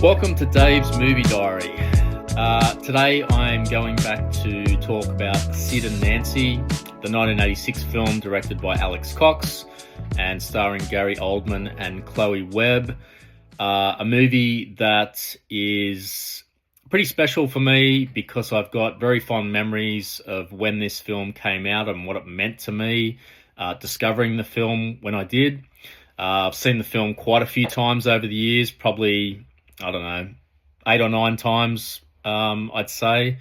Welcome to Dave's Movie Diary. Today I'm going back to talk about Sid and Nancy, the 1986 film directed by Alex Cox and starring Gary Oldman and Chloë Webb. A movie that is pretty special for me because I've got very fond memories of when this film came out and what it meant to me, discovering the film when I did. I've seen the film quite a few times over the years, probably, 8 or 9 times, I'd say,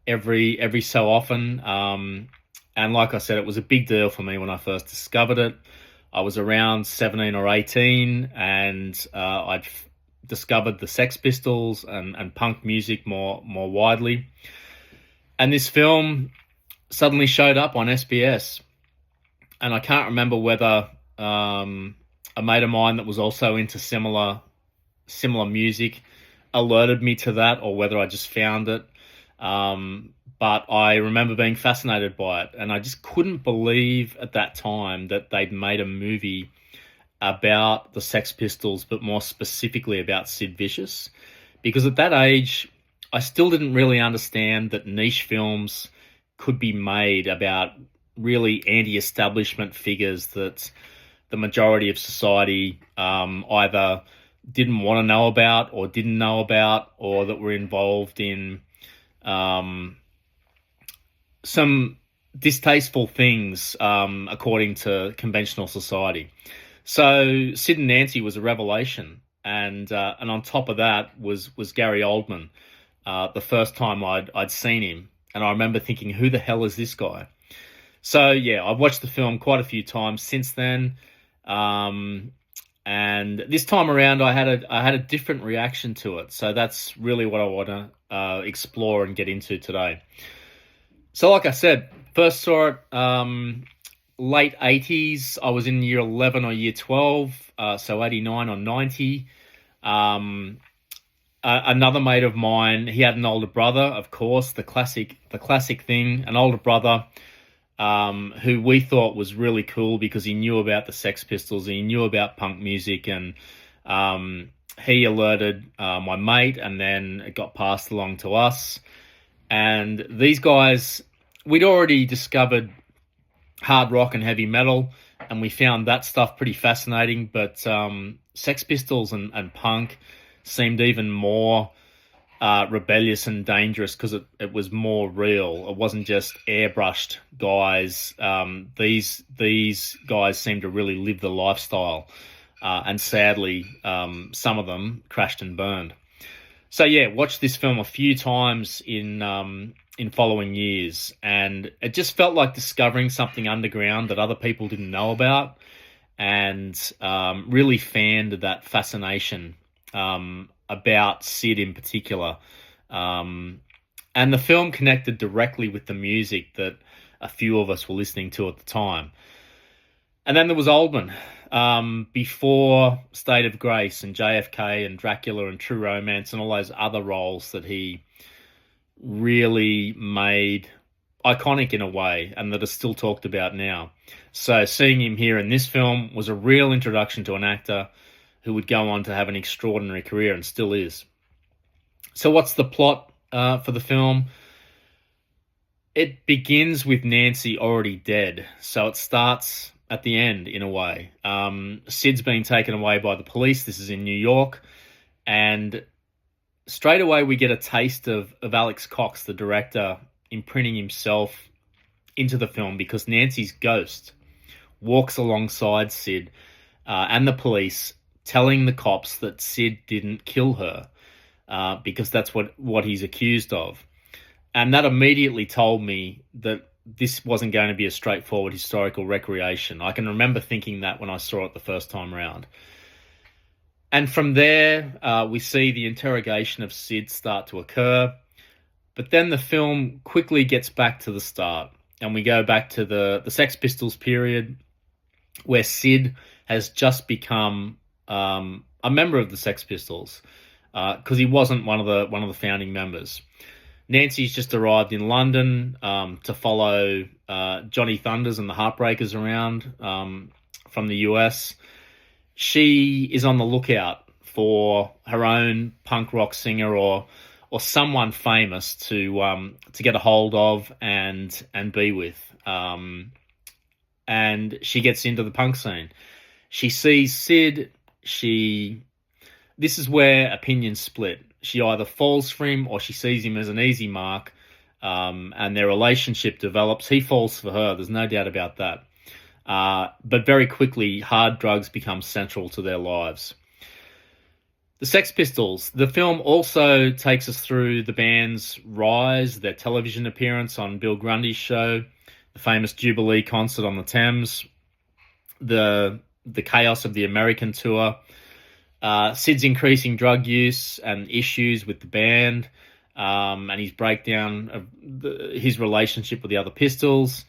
every so often. And like I said, it was a big deal for me when I first discovered it. I was around 17 or 18, and I'd discovered the Sex Pistols and punk music more widely. And this film suddenly showed up on SBS. And I can't remember whether a mate of mine that was also into similar music alerted me to that, or whether I just found it. But I remember being fascinated by it, and I just couldn't believe at that time that they'd made a movie about the Sex Pistols, but more specifically about Sid Vicious. Because at that age, I still didn't really understand that niche films could be made about really anti-establishment figures that the majority of society either didn't want to know about or didn't know about, or that were involved in some distasteful things according to conventional society. So Sid and Nancy was a revelation, and on top of that was Gary Oldman. The first time I'd seen him, and I remember thinking, who the hell is this guy? So yeah, I've watched the film quite a few times since then. And this time around, I had a different reaction to it. So that's really what I want to explore and get into today. So like I said, first saw it late 80s. I was in year 11 or year 12, so 89 or 90. Another mate of mine, he had an older brother, of course, the classic thing, an older brother, who we thought was really cool because he knew about the Sex Pistols, he knew about punk music, and he alerted my mate, and then it got passed along to us. And these guys, we'd already discovered hard rock and heavy metal, and we found that stuff pretty fascinating, but Sex Pistols and punk seemed even more rebellious and dangerous because it was more real. It wasn't just airbrushed guys. These guys seemed to really live the lifestyle, and sadly, some of them crashed and burned. So yeah, watched this film a few times in following years, and it just felt like discovering something underground that other people didn't know about, and really fanned that fascination about Sid in particular. And the film connected directly with the music that a few of us were listening to at the time. And then there was Oldman. Before State of Grace and JFK and Dracula and True Romance and all those other roles that he really made iconic in a way, and that are still talked about now. So seeing him here in this film was a real introduction to an actor who would go on to have an extraordinary career and still is. So what's the plot for the film? It begins with Nancy already dead. So it starts at the end, in a way. Sid's being taken away by the police. This is in New York. And straight away we get a taste of Alex Cox, the director, imprinting himself into the film, because Nancy's ghost walks alongside Sid and the police, telling the cops that Sid didn't kill her, because that's what he's accused of. And that immediately told me that this wasn't going to be a straightforward historical recreation. I can remember thinking that when I saw it the first time around. And from there, we see the interrogation of Sid start to occur. But then the film quickly gets back to the start, and we go back to the Sex Pistols period, where Sid has just become a member of the Sex Pistols, because he wasn't one of the founding members. Nancy's just arrived in London to follow Johnny Thunders and the Heartbreakers around from the US. She is on the lookout for her own punk rock singer or someone famous to get a hold of and be with. And she gets into the punk scene. She sees Sid. This is where opinions split. She either falls for him or she sees him as an easy mark, and their relationship develops. He falls for her. There's no doubt about that. But very quickly, hard drugs become central to their lives. The Sex Pistols. The film also takes us through the band's rise, their television appearance on Bill Grundy's show, the famous Jubilee concert on the Thames, the chaos of the American tour, Sid's increasing drug use and issues with the band, and his breakdown of his relationship with the other Pistols,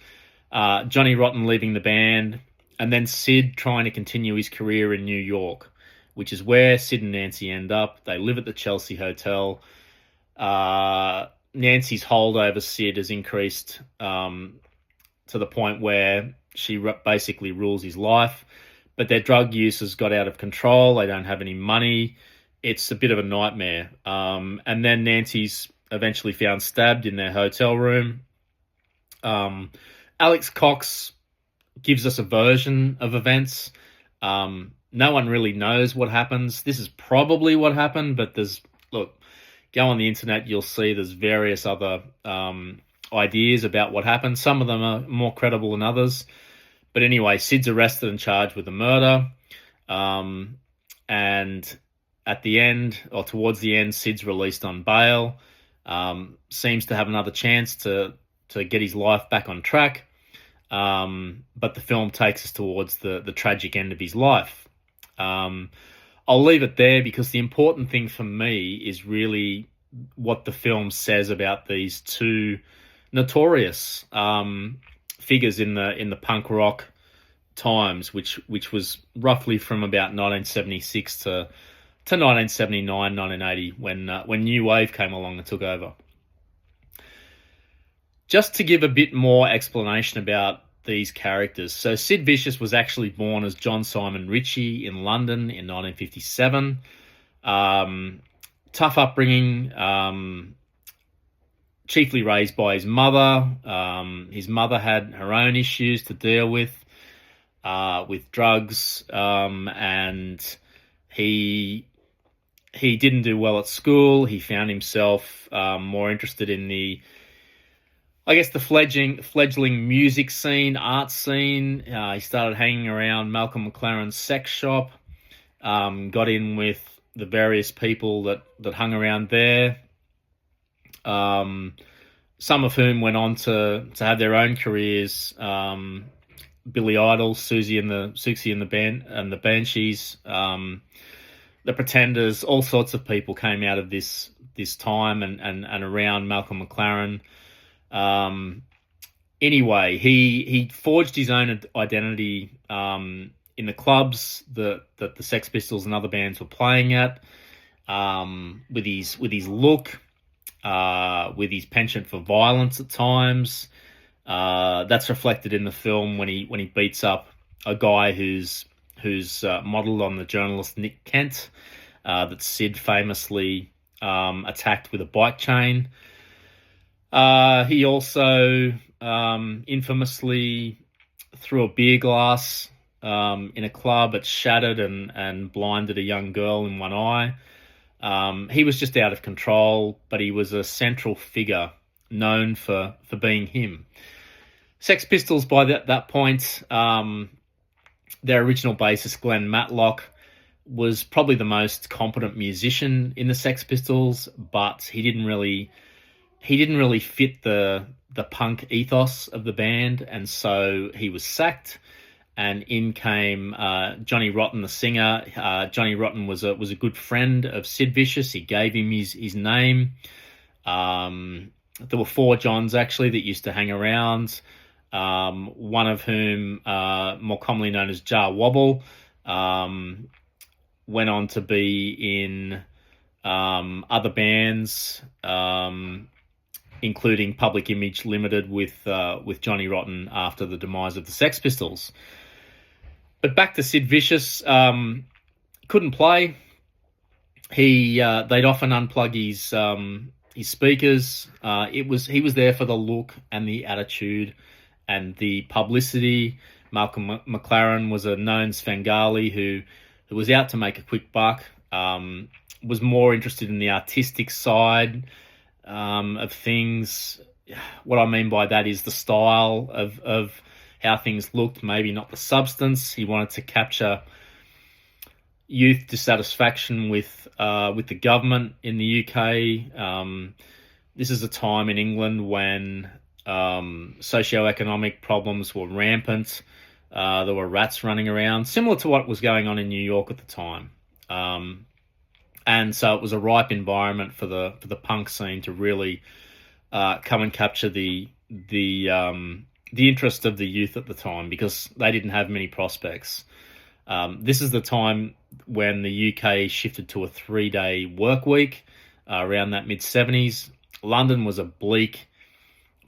Johnny Rotten leaving the band, and then Sid trying to continue his career in New York, which is where Sid and Nancy end up. They live at the Chelsea Hotel. Nancy's hold over Sid has increased to the point where she basically rules his life. But their drug use has got out of control. They don't have any money. It's a bit of a nightmare. And then Nancy's eventually found stabbed in their hotel room. Alex Cox gives us a version of events. No one really knows what happens. This is probably what happened, but go on the internet, you'll see there's various other ideas about what happened. Some of them are more credible than others. But anyway, Sid's arrested and charged with a murder. And at the end, or towards the end, Sid's released on bail. Seems to have another chance to get his life back on track. But the film takes us towards the tragic end of his life. I'll leave it there because the important thing for me is really what the film says about these two notorious figures in the punk rock times, which was roughly from about 1976 to 1979, 1980, when New Wave came along and took over. Just to give a bit more explanation about these characters. So Sid Vicious was actually born as John Simon Ritchie in London in 1957. Tough upbringing, chiefly raised by his mother. His mother had her own issues to deal with drugs, and he didn't do well at school. He found himself more interested in the fledgling music scene, art scene. He started hanging around Malcolm McLaren's sex shop, got in with the various people that hung around there, some of whom went on to have their own careers. Billy Idol, Susie and the band and the Banshees, the Pretenders, all sorts of people came out of this time and around Malcolm McLaren. Anyway, he forged his own identity in the clubs that the Sex Pistols and other bands were playing at, with his look, with his penchant for violence at times. That's reflected in the film when he beats up a guy who's modelled on the journalist Nick Kent, that Sid famously attacked with a bike chain. He also infamously threw a beer glass in a club. It shattered and blinded a young girl in one eye. He was just out of control, but he was a central figure known for being him. Sex Pistols, by that point, their original bassist, Glenn Matlock, was probably the most competent musician in the Sex Pistols, but he didn't really fit the punk ethos of the band, and so he was sacked. And in came Johnny Rotten, the singer. Johnny Rotten was a good friend of Sid Vicious. He gave him his name. There were 4 Johns actually that used to hang around. One of whom, more commonly known as Jar Wobble, went on to be in other bands, including Public Image Limited with Johnny Rotten after the demise of the Sex Pistols. But back to Sid Vicious, couldn't play. they'd often unplug his speakers. He was there for the look and the attitude and the publicity. Malcolm McLaren was a known Svengali who was out to make a quick buck. Was more interested in the artistic side of things. What I mean by that is the style of how things looked, maybe not the substance. He wanted to capture youth dissatisfaction with the government in the UK. This is a time in England when socioeconomic problems were rampant. There were rats running around, similar to what was going on in New York at the time. And so it was a ripe environment for the punk scene to really come and capture the interest of the youth at the time, because they didn't have many prospects. This is the time when the UK shifted to a 3-day work week around that mid-70s. London was a bleak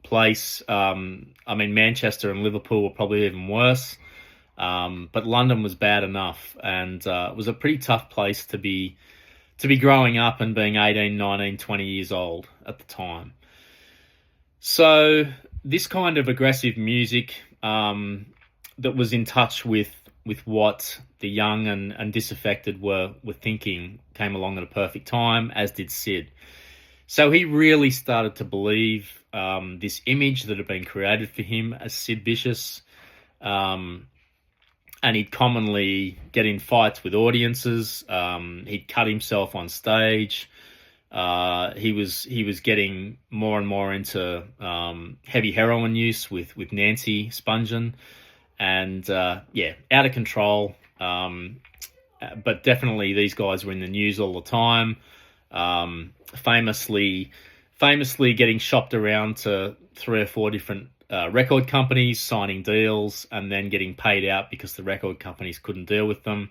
place. I mean, Manchester and Liverpool were probably even worse. But London was bad enough, and it was a pretty tough place to be growing up and being 18, 19, 20 years old at the time. So this kind of aggressive music that was in touch with what the young and disaffected were thinking came along at a perfect time, as did Sid. So he really started to believe this image that had been created for him as Sid Vicious, and he'd commonly get in fights with audiences. He'd cut himself on stage. He was getting more and more into heavy heroin use with Nancy Spungen, and out of control. But definitely these guys were in the news all the time. Famously getting shopped around to 3 or 4 different record companies, signing deals, and then getting paid out because the record companies couldn't deal with them.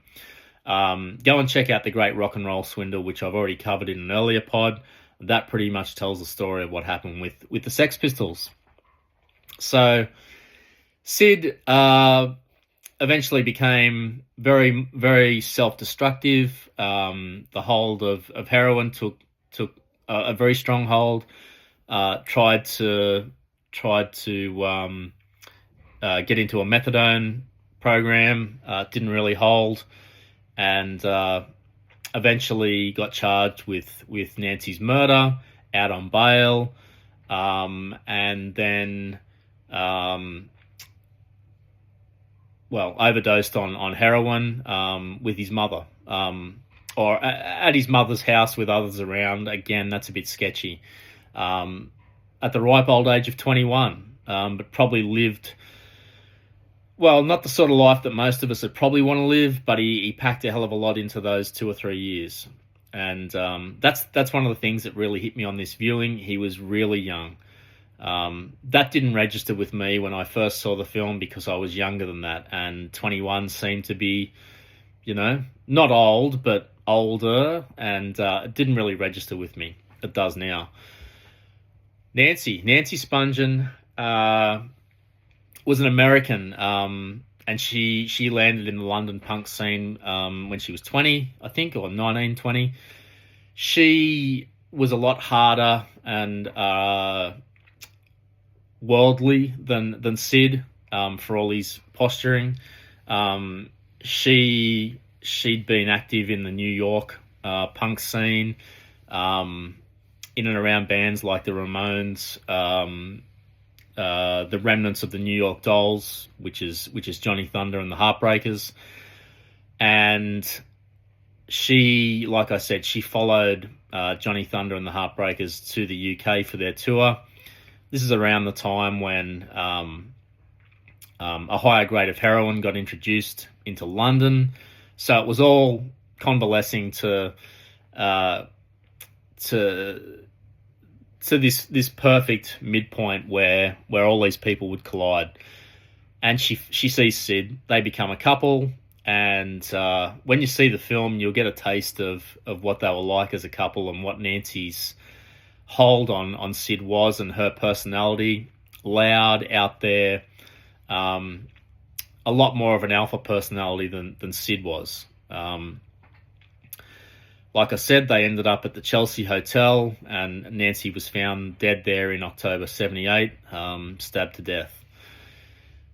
Go and check out The Great Rock and Roll Swindle, which I've already covered in an earlier pod. That pretty much tells the story of what happened with the Sex Pistols. So Sid eventually became very, very self-destructive. The hold of heroin took a very strong hold. Tried to get into a methadone program. Didn't really hold, and eventually got charged with Nancy's murder, out on bail, and then overdosed on heroin with his mother, or at his mother's house with others around. Again, that's a bit sketchy. At the ripe old age of 21, but probably lived, well, not the sort of life that most of us would probably want to live, but he packed a hell of a lot into those 2 or 3 years. And that's one of the things that really hit me on this viewing. He was really young. That didn't register with me when I first saw the film, because I was younger than that, and 21 seemed to be, not old, but older, and it didn't really register with me. It does now. Nancy Spungen was an American, and she landed in the London punk scene when she was 20, I think, or 19, 20. She was a lot harder and worldly than Sid, for all his posturing. She'd been active in the New York punk scene, in and around bands like the Ramones, the remnants of the New York Dolls, which is Johnny Thunder and the Heartbreakers. And she, like I said, she followed Johnny Thunder and the Heartbreakers to the UK for their tour. This is around the time when a higher grade of heroin got introduced into London. So it was all convalescing to this perfect midpoint where all these people would collide. And she sees Sid. They become a couple, and when you see the film, you'll get a taste of what they were like as a couple and what Nancy's hold on Sid was, and her personality. Loud, out there, a lot more of an alpha personality than Sid was. Like I said, they ended up at the Chelsea Hotel, and Nancy was found dead there in October 78, stabbed to death.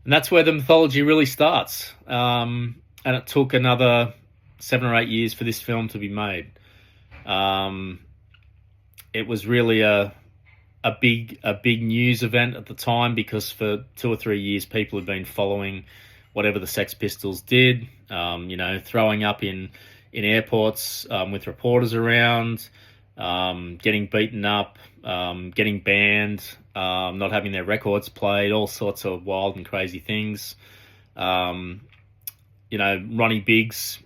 And that's where the mythology really starts. And it took another 7 or 8 years for this film to be made. It was really a big news event at the time, because for 2 or 3 years people had been following whatever the Sex Pistols did. Throwing up in airports with reporters around, getting beaten up, getting banned, not having their records played, all sorts of wild and crazy things. Ronnie Biggs,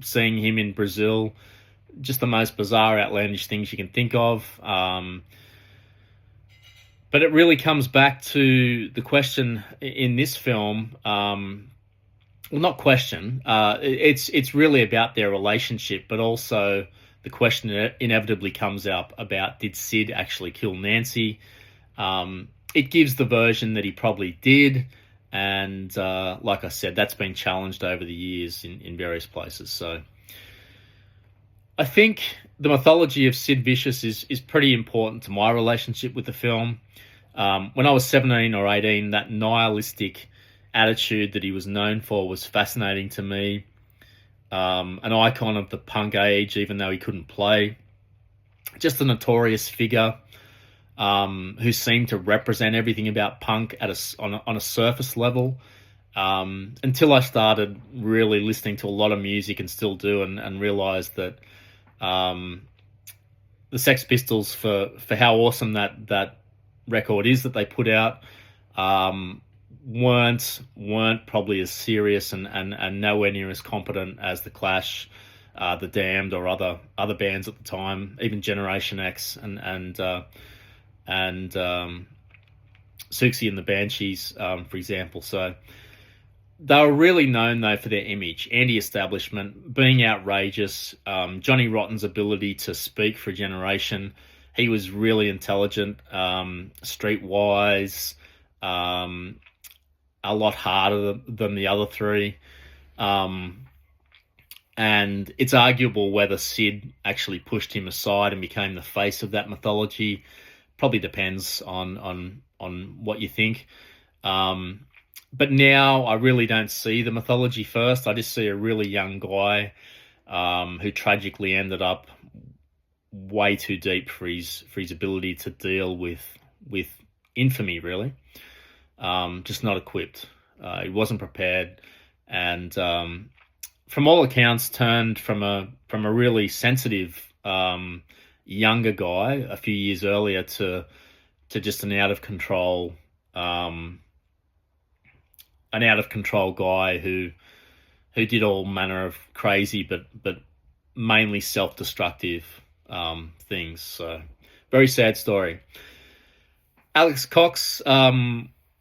seeing him in Brazil, just the most bizarre, outlandish things you can think of. But it really comes back to the question in this film. Well, not question. It's really about their relationship, but also the question inevitably comes up about, did Sid actually kill Nancy? It gives the version that he probably did, and like I said, that's been challenged over the years in various places. So I think the mythology of Sid Vicious is pretty important to my relationship with the film. When I was 17 or 18, that nihilistic attitude that he was known for was fascinating to me. An icon of the punk age, even though he couldn't play. Just a notorious figure who seemed to represent everything about punk on a surface level. Until I started really listening to a lot of music, and still do, and realised that the Sex Pistols, for how awesome that record is that they put out, weren't probably as serious and nowhere near as competent as the Clash, the Damned, or other bands at the time, even Generation X and Siouxsie and the Banshees, for example. So they were really known, though, for their image, anti-establishment, being outrageous. Johnny Rotten's ability to speak for a generation. He was really intelligent, streetwise, a lot harder than the other three. And it's arguable whether Sid actually pushed him aside and became the face of that mythology. Probably depends on what you think. But now I really don't see the mythology first. I just see a really young guy who tragically ended up way too deep for his ability to deal with infamy, really. Just not equipped. He wasn't prepared, and from all accounts, turned from a really sensitive younger guy a few years earlier to just an out of control guy who did all manner of crazy but mainly self-destructive things. So very sad story. Alex Cox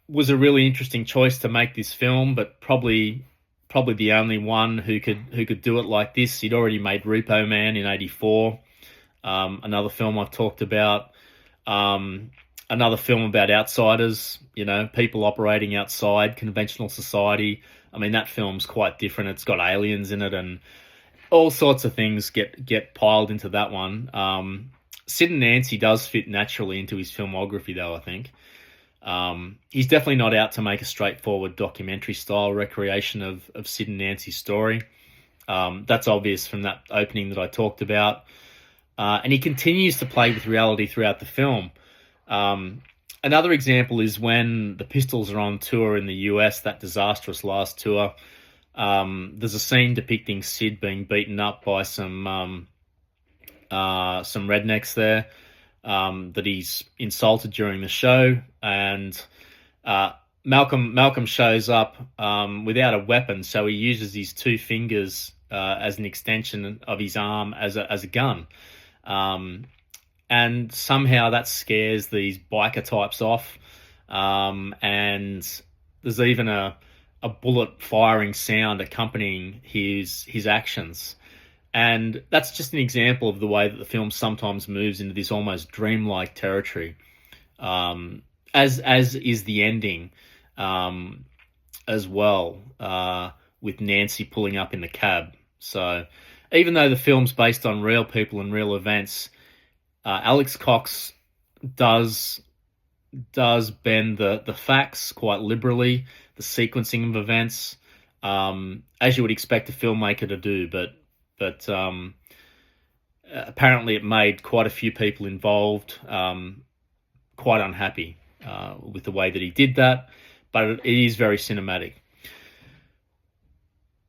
was a really interesting choice to make this film, but probably the only one who could do it like this. He'd already made Repo Man in '84, another film I've talked about, another film about outsiders, people operating outside conventional society. I mean, that film's quite different. It's got aliens in it, and all sorts of things get piled into that one. Sid and Nancy does fit naturally into his filmography, though, I think. He's definitely not out to make a straightforward documentary-style recreation of Sid and Nancy's story. That's obvious from that opening that I talked about. And he continues to play with reality throughout the film. Another example is when the Pistols are on tour in the US, that disastrous last tour. There's a scene depicting Sid being beaten up by some rednecks there that he's insulted during the show, and Malcolm shows up without a weapon, so he uses his two fingers as an extension of his arm as a gun, and somehow that scares these biker types off, and there's even a bullet firing sound accompanying his actions. And that's just an example of the way that the film sometimes moves into this almost dreamlike territory, as is the ending as well, with Nancy pulling up in the cab. So even though the film's based on real people and real events, Alex Cox does bend the facts quite liberally, the sequencing of events, as you would expect a filmmaker to do. But apparently, it made quite a few people involved quite unhappy with the way that he did that. But it is very cinematic.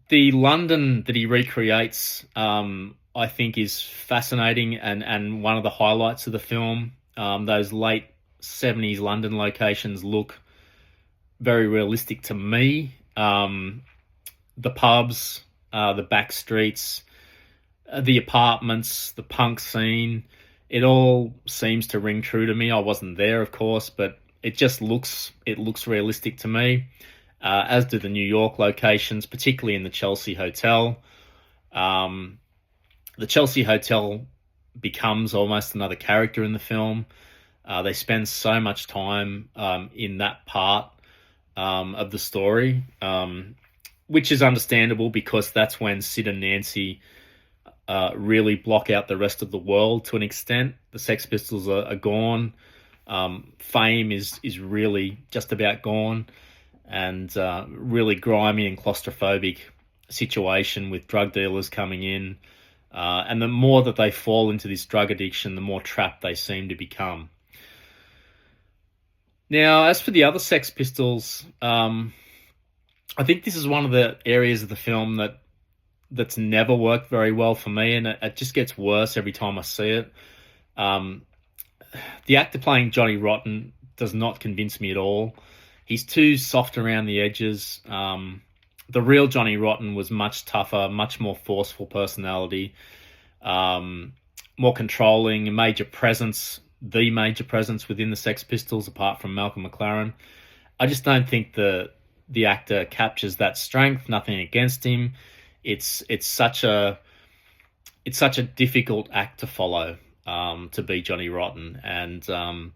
The London that he recreates, I think, is fascinating and one of the highlights of the film. Those late 70s London locations look very realistic to me. The pubs, the back streets, the apartments, the punk scene, it all seems to ring true to me. I wasn't there, of course, but it looks realistic to me. As do the New York locations, particularly in the Chelsea Hotel. The Chelsea Hotel becomes almost another character in the film. They spend so much time in that part of the story, which is understandable because that's when Sid and Nancy really block out the rest of the world to an extent. The Sex Pistols are gone. Fame is really just about gone, and really grimy and claustrophobic situation with drug dealers coming in. And the more that they fall into this drug addiction, the more trapped they seem to become. Now, as for the other Sex Pistols, I think this is one of the areas of the film that's never worked very well for me, and it just gets worse every time I see it. The actor playing Johnny Rotten does not convince me at all. He's too soft around the edges. The real Johnny Rotten was much tougher, much more forceful personality, more controlling, a major presence within the Sex Pistols, apart from Malcolm McLaren. I just don't think the actor captures that strength. Nothing against him. It's such a difficult act to follow, to be Johnny Rotten, and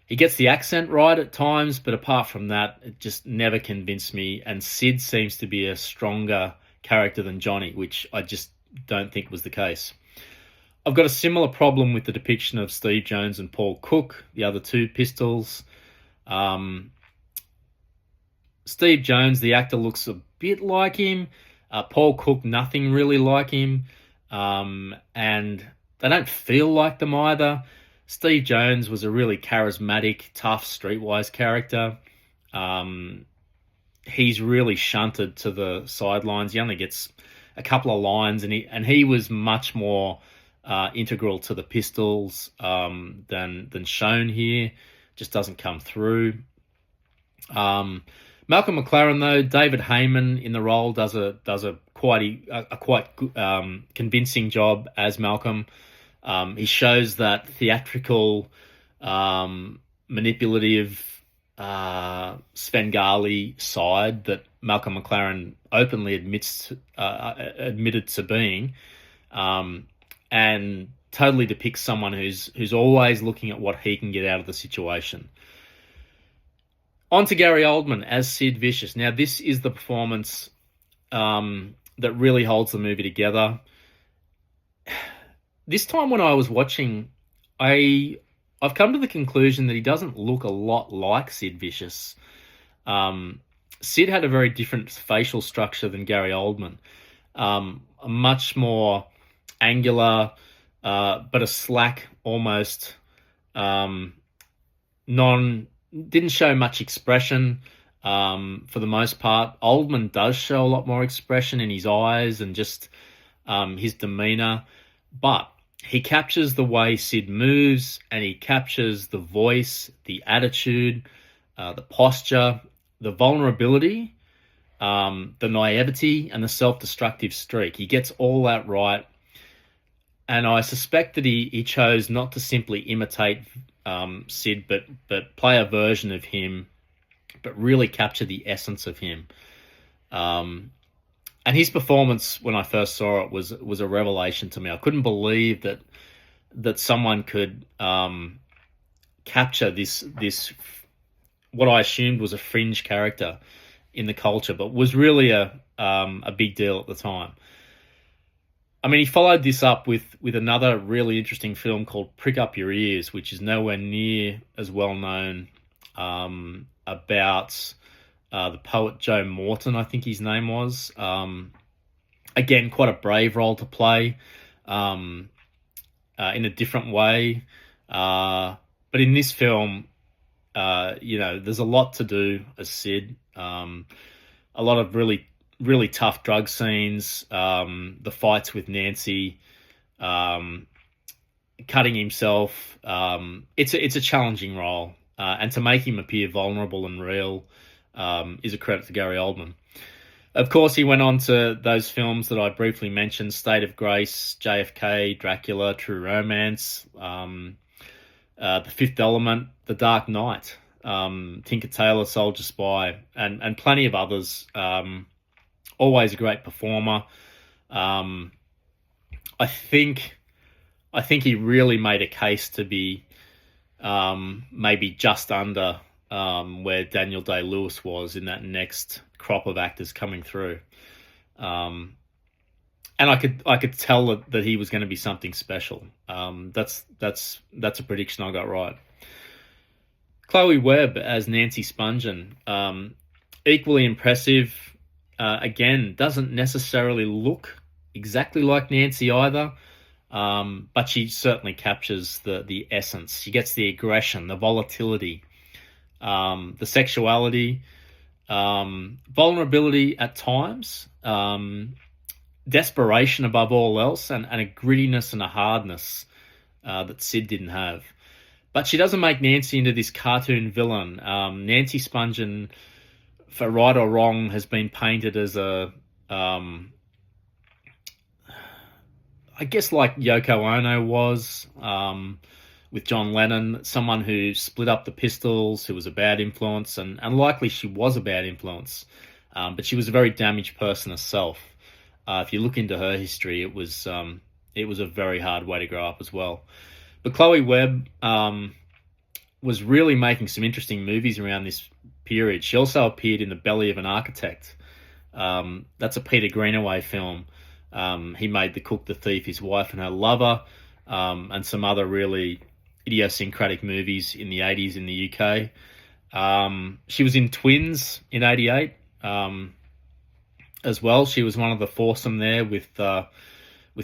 he gets the accent right at times, but apart from that, it just never convinced me. And Sid seems to be a stronger character than Johnny, which I just don't think was the case. I've got a similar problem with the depiction of Steve Jones and Paul Cook, the other two Pistols. Steve Jones, the actor, looks a bit like him. Paul Cook, nothing really like him. And they don't feel like them either. Steve Jones was a really charismatic, tough, streetwise character. He's really shunted to the sidelines. He only gets a couple of lines, and he was much more integral to the Pistols than shown here. Just doesn't come through. Malcolm McLaren, though, David Heyman in the role does a quite convincing job as Malcolm. He shows that theatrical, manipulative, Svengali side that Malcolm McLaren openly admitted to being, and totally depicts someone who's always looking at what he can get out of the situation. On to Gary Oldman as Sid Vicious. Now, this is the performance that really holds the movie together. This time when I was watching, I've come to the conclusion that he doesn't look a lot like Sid Vicious. Sid had a very different facial structure than Gary Oldman. A much more angular, but a slack, almost didn't show much expression for the most part. Oldman does show a lot more expression in his eyes and just his demeanor, but he captures the way Sid moves, and he captures the voice, the attitude, the posture, the vulnerability, the naivety, and the self-destructive streak. He gets all that right, and I suspect that he chose not to simply imitate Sid, but play a version of him, but really capture the essence of him. And his performance, when I first saw it, was a revelation to me. I couldn't believe that someone could capture this what I assumed was a fringe character in the culture, but was really a big deal at the time. I mean, he followed this up with another really interesting film called Prick Up Your Ears, which is nowhere near as well known, about the poet Joe Morton, I think his name was. Again, quite a brave role to play, in a different way. But in this film, there's a lot to do as Sid. A lot of really tough drug scenes, the fights with Nancy, cutting himself. It's a challenging role, and to make him appear vulnerable and real is a credit to Gary Oldman. Of course, he went on to those films that I briefly mentioned: State of Grace, JFK, Dracula, True Romance, The Fifth Element, The Dark Knight, Tinker Tailor Soldier Spy, and plenty of others. Always a great performer. I think he really made a case to be maybe just under where Daniel Day-Lewis was in that next crop of actors coming through. And I could tell that he was going to be something special. That's a prediction I got right. Chloë Webb as Nancy Spungen, equally impressive. Again, doesn't necessarily look exactly like Nancy either, but she certainly captures the essence. She gets the aggression, the volatility, the sexuality, vulnerability at times, desperation above all else, and a grittiness and a hardness that Sid didn't have. But she doesn't make Nancy into this cartoon villain. Nancy Spungen, for right or wrong, has been painted as I guess like Yoko Ono was, with John Lennon, someone who split up the Pistols, who was a bad influence, and likely she was a bad influence, but she was a very damaged person herself. If you look into her history, it was a very hard way to grow up as well. But Chloë Webb was really making some interesting movies around this period. She also appeared in The Belly of an Architect. That's a Peter Greenaway film. He made The Cook, the Thief, His Wife and Her Lover, and some other really idiosyncratic movies in the 80s in the UK. She was in Twins in 88 as well. She was one of the foursome there with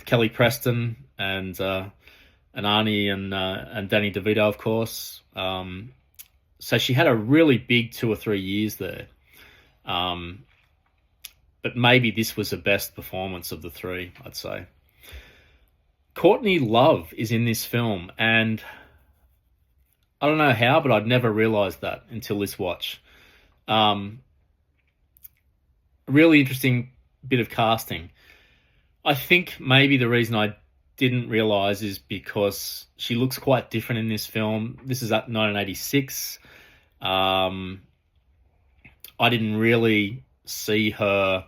Kelly Preston and Arnie and Danny DeVito, of course. So she had a really big 2 or 3 years there. But maybe this was the best performance of the three, I'd say. Courtney Love is in this film, and I don't know how, but I'd never realised that until this watch. Really interesting bit of casting. I think maybe the reason I didn't realise is because she looks quite different in this film. This is at 1986. I didn't really see her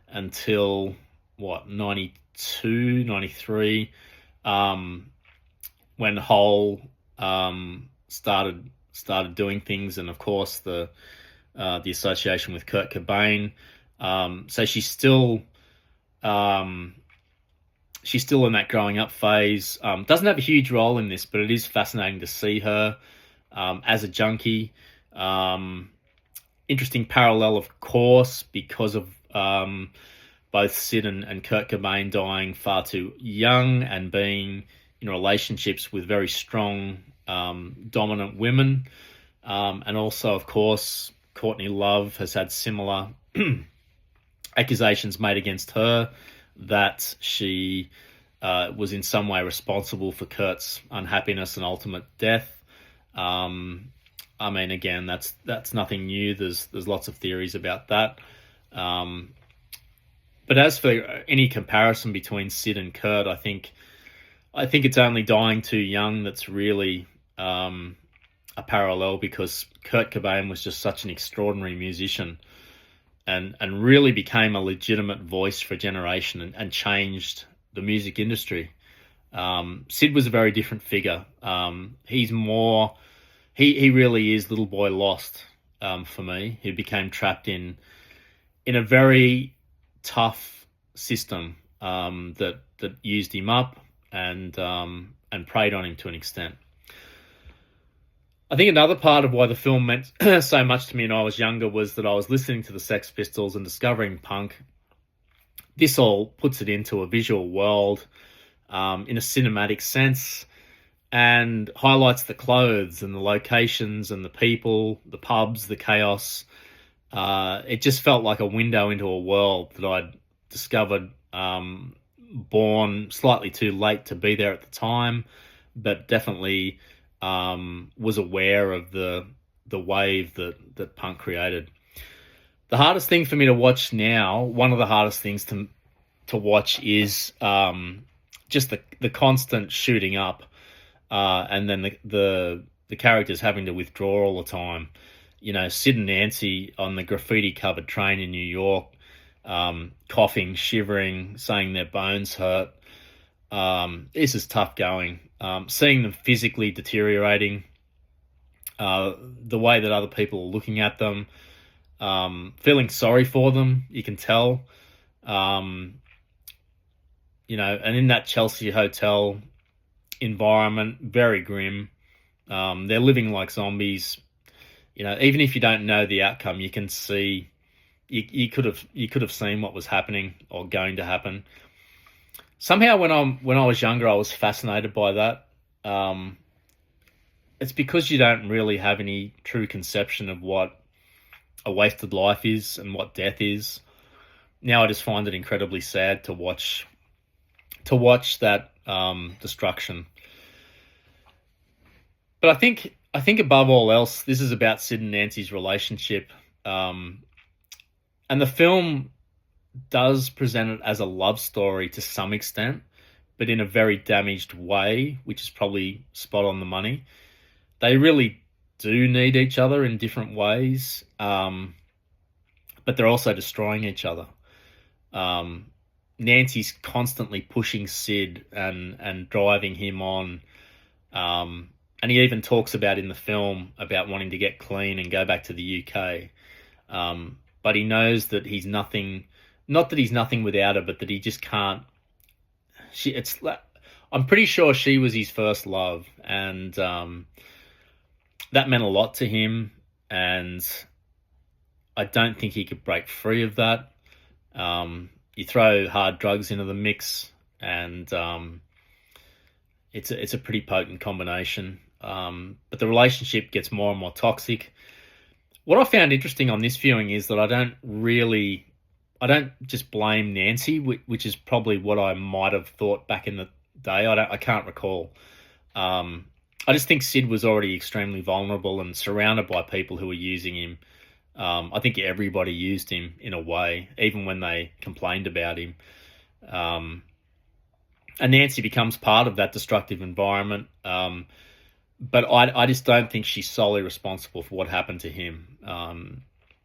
until, 92, 93, when Hole started doing things, and of course the association with Kurt Cobain. So she's still in that growing up phase. Doesn't have a huge role in this, but it is fascinating to see her as a junkie. Interesting parallel, of course, because of both Sid and Kurt Cobain dying far too young and being in relationships with very strong, dominant women. And also, of course, Courtney Love has had similar accusations made against her that she was in some way responsible for Kurt's unhappiness and ultimate death. I mean, again, that's nothing new. There's lots of theories about that. But as for any comparison between Sid and Kurt, I think it's only Dying Too Young that's really a parallel, because Kurt Cobain was just such an extraordinary musician and really became a legitimate voice for a generation and changed the music industry. Sid was a very different figure. He's more... He really is Little Boy Lost for me. He became trapped in a very tough system that used him up and preyed on him to an extent. I think another part of why the film meant so much to me when I was younger was that I was listening to the Sex Pistols and discovering punk. This all puts it into a visual world in a cinematic sense and highlights the clothes and the locations and the people, the pubs, the chaos. It just felt like a window into a world that I'd discovered, born slightly too late to be there at the time, but definitely was aware of the wave that punk created. The hardest thing for me to watch now, one of the hardest things to watch is just the constant shooting up, and then the characters having to withdraw all the time. You know, Sid and Nancy on the graffiti-covered train in New York, coughing, shivering, saying their bones hurt. This is tough going. Seeing them physically deteriorating, the way that other people are looking at them, feeling sorry for them, you can tell. You know, and in that Chelsea hotel environment, very grim. They're living like zombies. You know, even if you don't know the outcome, you can see you could have seen what was happening or going to happen. Somehow, when I was younger, I was fascinated by that. It's because you don't really have any true conception of what a wasted life is and what death is. Now I just find it incredibly sad to watch that destruction. But I think above all else, this is about Sid and Nancy's relationship, and the film does present it as a love story to some extent, but in a very damaged way, which is probably spot on the money. They really do need each other in different ways, but they're also destroying each other. Nancy's constantly pushing Sid and driving him on, and he even talks about in the film about wanting to get clean and go back to the UK. But he knows that he's nothing. Not that he's nothing without her, but that he just can't. I'm pretty sure she was his first love, and that meant a lot to him. And I don't think he could break free of that. You throw hard drugs into the mix, and it's a pretty potent combination. But the relationship gets more and more toxic. What I found interesting on this viewing is that I don't just blame Nancy, which is probably what I might have thought back in the day. I can't recall. I just think Sid was already extremely vulnerable and surrounded by people who were using him. I think everybody used him in a way, even when they complained about him. And Nancy becomes part of that destructive environment. But I just don't think she's solely responsible for what happened to him.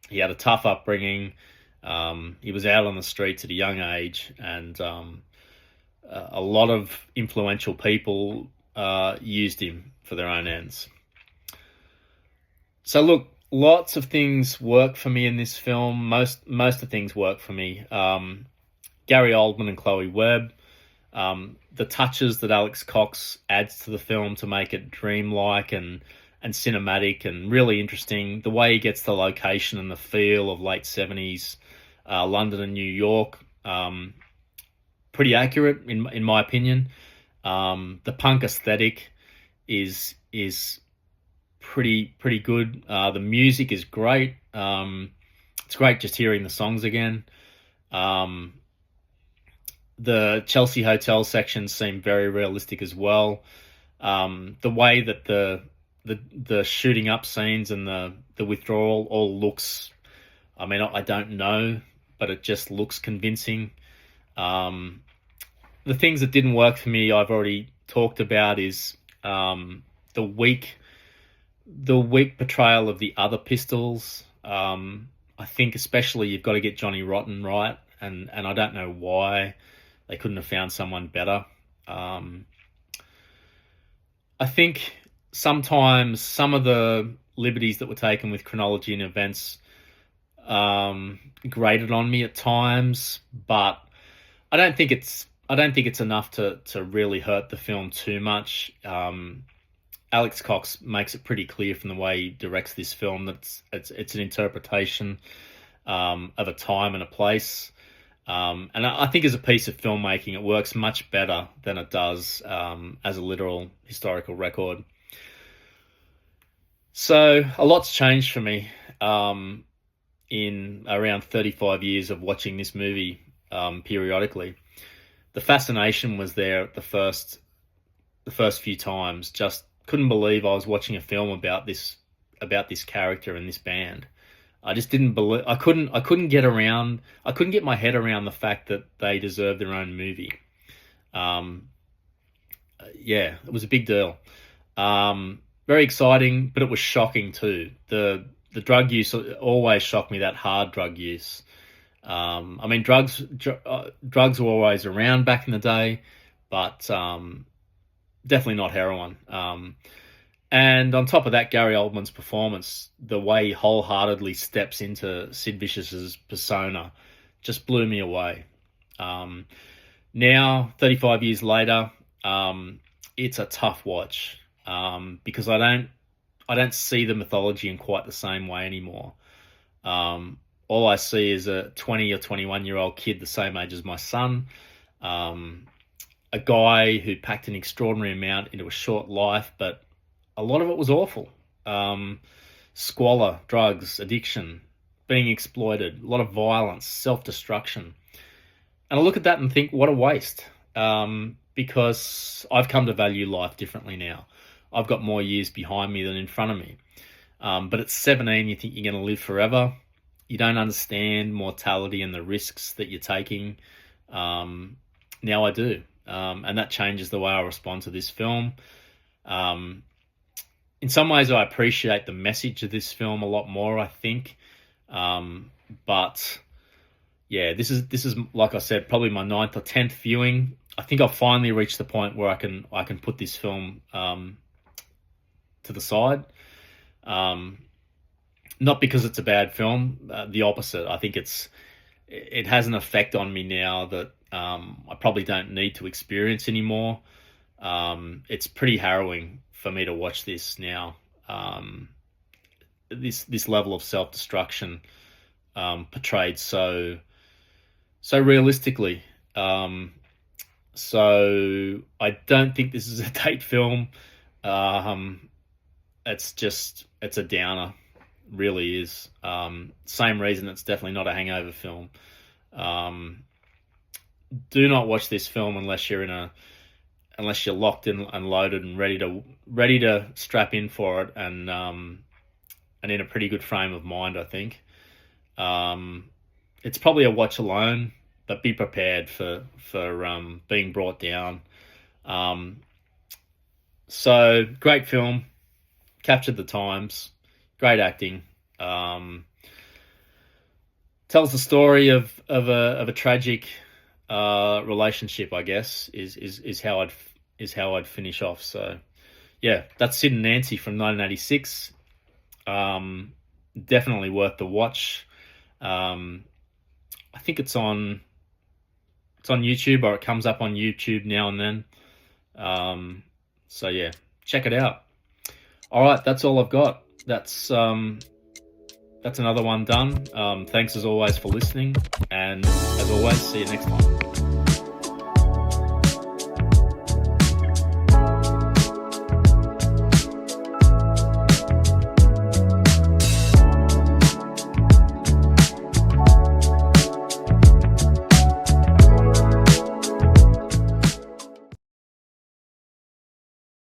He had a tough upbringing. He was out on the streets at a young age, and a lot of influential people used him for their own ends. So look, lots of things work for me in this film. Most of the things work for me. Gary Oldman and Chloë Webb. The touches that Alex Cox adds to the film to make it dreamlike and cinematic and really interesting. The way he gets the location and the feel of late 70s London and New York, pretty accurate in my opinion. The punk aesthetic is pretty good. The music is great. It's great just hearing the songs again. The Chelsea hotel sections seem very realistic as well. The way that the shooting up scenes and the withdrawal all looks, I mean, I don't know, but it just looks convincing. The things that didn't work for me, I've already talked about, is the weak portrayal of the other Pistols. I think especially you've got to get Johnny Rotten right, and I don't know why they couldn't have found someone better. I think sometimes some of the liberties that were taken with chronology and events grated on me at times, but I don't think it's enough to really hurt the film too much. Alex Cox makes it pretty clear from the way he directs this film that it's an interpretation of a time and a place. And I think as a piece of filmmaking, it works much better than it does as a literal historical record. So a lot's changed for me in around 35 years of watching this movie periodically. The fascination was there at the first few times. Just couldn't believe I was watching a film about this character and this band. I just didn't believe. I couldn't get my head around the fact that they deserved their own movie. Yeah, it was a big deal. Very exciting, but it was shocking too. The drug use always shocked me. That hard drug use. I mean, drugs were always around back in the day, but definitely not heroin. And on top of that, Gary Oldman's performance, the way he wholeheartedly steps into Sid Vicious's persona, just blew me away. Now, 35 years later, it's a tough watch because I don't see the mythology in quite the same way anymore. All I see is a 20 or 21-year-old kid the same age as my son, a guy who packed an extraordinary amount into a short life, but a lot of it was awful. Squalor, drugs, addiction, being exploited, a lot of violence, self-destruction. And I look at that and think, what a waste. Because I've come to value life differently now. I've got more years behind me than in front of me. But at 17, you think you're going to live forever. You don't understand mortality and the risks that you're taking. Now I do. And that changes the way I respond to this film. In some ways, I appreciate the message of this film a lot more, I think. But yeah, this is like I said, probably my 9th or 10th viewing. I think I've finally reached the point where I can put this film to the side. Not because it's a bad film, the opposite. I think it has an effect on me now that I probably don't need to experience anymore. It's pretty harrowing for me to watch this now. This level of self-destruction portrayed so realistically. So I don't think this is a date film. It's a downer, really is. Same reason it's definitely not a hangover film. Do not watch this film unless you're locked in and loaded and ready to strap in for it, and in a pretty good frame of mind, I think. It's probably a watch alone, but be prepared for being brought down. So great film, captured the times, great acting. Tells the story of a tragic relationship, I guess, is how I'd finish off. So yeah, that's Sid and Nancy from 1986. Definitely worth the watch. I think it's on YouTube, or it comes up on YouTube now and then. So yeah, check it out. All right, that's all I've got. That's another one done. Thanks as always for listening, and as always, see you next time.